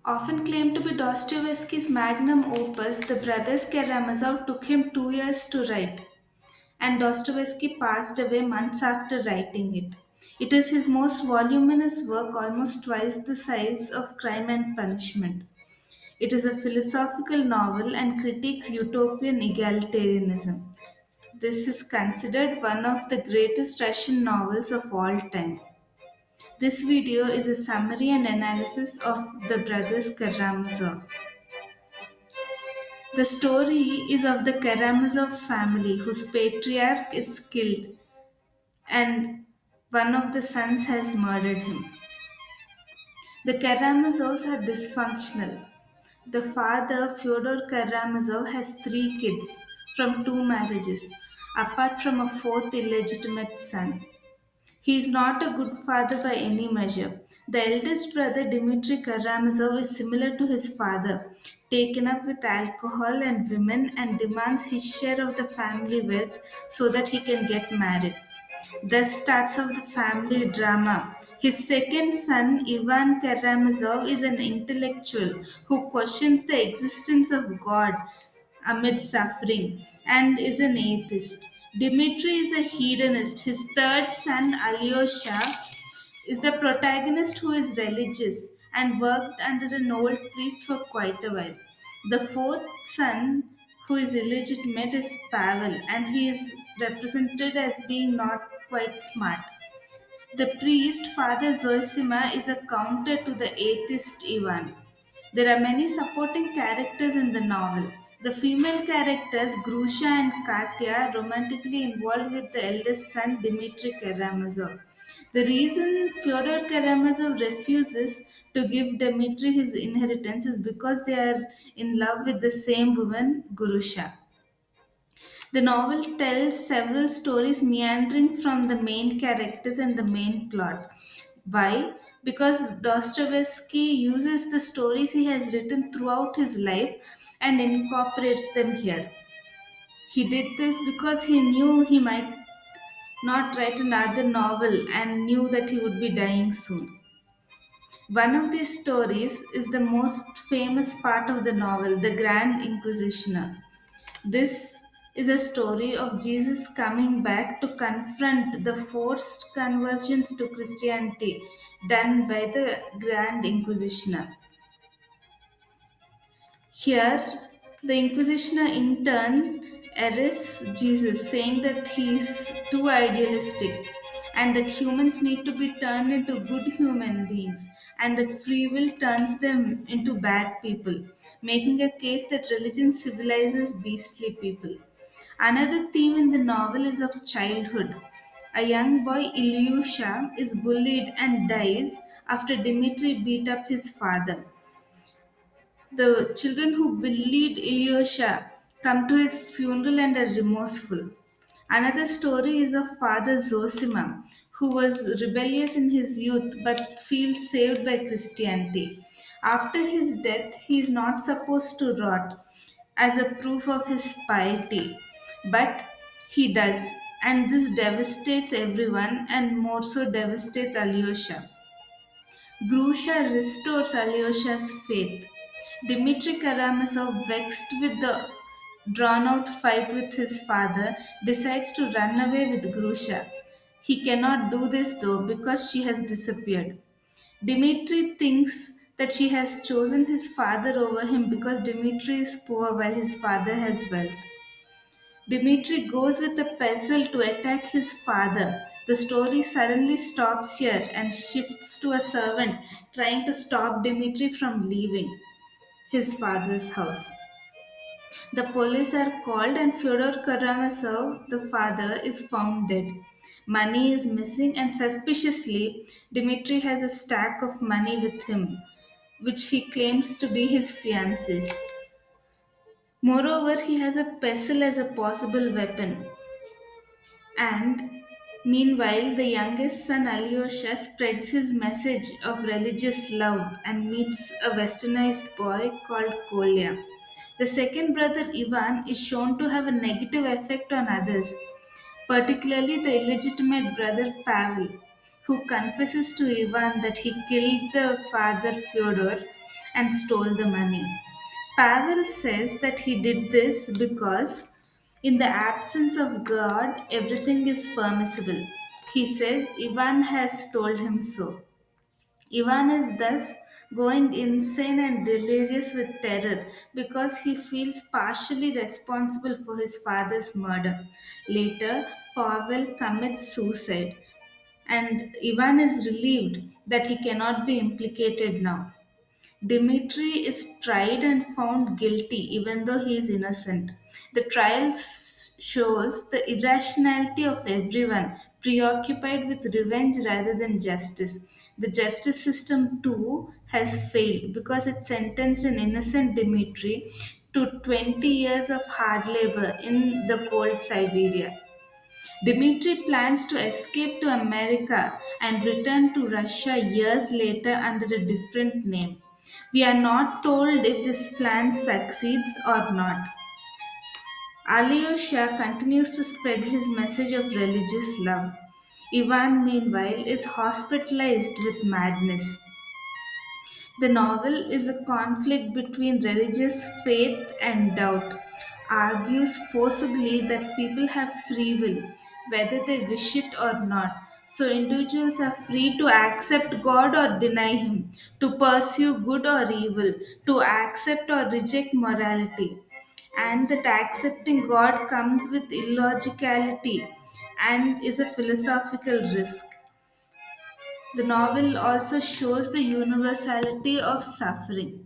Often claimed to be Dostoevsky's magnum opus, the brothers Karamazov took him 2 years to write, and Dostoevsky passed away months after writing it. It is his most voluminous work, almost twice the size of Crime and Punishment. It is a philosophical novel and critiques utopian egalitarianism. This is considered one of the greatest Russian novels of all time. This video is a summary and analysis of the brothers Karamazov. The story is of the Karamazov family whose patriarch is killed and one of the sons has murdered him. The Karamazovs are dysfunctional. The father, Fyodor Karamazov, has three kids from two marriages, apart from a fourth illegitimate son. He is not a good father by any measure. The eldest brother, Dmitry Karamazov, is similar to his father, taken up with alcohol and women and demands his share of the family wealth so that he can get married. Thus starts off the family drama. His second son, Ivan Karamazov, is an intellectual who questions the existence of God amid suffering and is an atheist. Dmitri is a hedonist. His third son, Alyosha, is the protagonist who is religious and worked under an old priest for quite a while. The fourth son, who is illegitimate, is Pavel, and he is represented as being not quite smart. The priest, Father Zosima, is a counter to the atheist Ivan. There are many supporting characters in the novel. The female characters, Grusha and Katya, are romantically involved with the eldest son, Dmitry Karamazov. The reason Fyodor Karamazov refuses to give Dmitry his inheritance is because they are in love with the same woman, Gurusha. The novel tells several stories meandering from the main characters and the main plot. Why? Because Dostoevsky uses the stories he has written throughout his life and incorporates them here. He did this because he knew he might not write another novel and knew that he would be dying soon. One of these stories is the most famous part of the novel, The Grand Inquisitioner. This is a story of Jesus coming back to confront the forced conversions to Christianity done by the Grand Inquisitioner. Here, the Inquisitioner in turn arrests Jesus, saying that he is too idealistic and that humans need to be turned into good human beings and that free will turns them into bad people, making a case that religion civilizes beastly people. Another theme in the novel is of childhood. A young boy, Ilyusha, is bullied and dies after Dmitri beat up his father. The children who bullied Ilyusha come to his funeral and are remorseful. Another story is of Father Zosima, who was rebellious in his youth but feels saved by Christianity. After his death, he is not supposed to rot as a proof of his piety, but he does, and this devastates everyone and more so devastates Alyosha. Grusha restores Alyosha's faith. Dmitry Karamazov, vexed with the drawn out fight with his father, decides to run away with Grusha. He cannot do this though because she has disappeared. Dmitry thinks that she has chosen his father over him because Dmitry is poor while his father has wealth. Dmitri goes with a pestle to attack his father. The story suddenly stops here and shifts to a servant trying to stop Dmitri from leaving his father's house. The police are called, and Fyodor Karamazov, the father, is found dead. Money is missing, and suspiciously, Dmitri has a stack of money with him, which he claims to be his fiancee's. Moreover, he has a pestle as a possible weapon. And meanwhile, the youngest son Alyosha spreads his message of religious love and meets a westernized boy called Kolya. The second brother Ivan is shown to have a negative effect on others, particularly the illegitimate brother Pavel, who confesses to Ivan that he killed the father Fyodor and stole the money. Pavel says that he did this because, in the absence of God, everything is permissible. He says Ivan has told him so. Ivan is thus going insane and delirious with terror because he feels partially responsible for his father's murder. Later, Pavel commits suicide, and Ivan is relieved that he cannot be implicated now. Dmitri is tried and found guilty even though he is innocent. The trial shows the irrationality of everyone preoccupied with revenge rather than justice. The justice system too has failed because it sentenced an innocent Dmitri to 20 years of hard labor in the cold Siberia. Dmitry plans to escape to America and return to Russia years later under a different name. We are not told if this plan succeeds or not. Alyosha continues to spread his message of religious love. Ivan, meanwhile, is hospitalized with madness. The novel is a conflict between religious faith and doubt, argues forcibly that people have free will, whether they wish it or not. So individuals are free to accept God or deny Him, to pursue good or evil, to accept or reject morality. And that accepting God comes with illogicality and is a philosophical risk. The novel also shows the universality of suffering.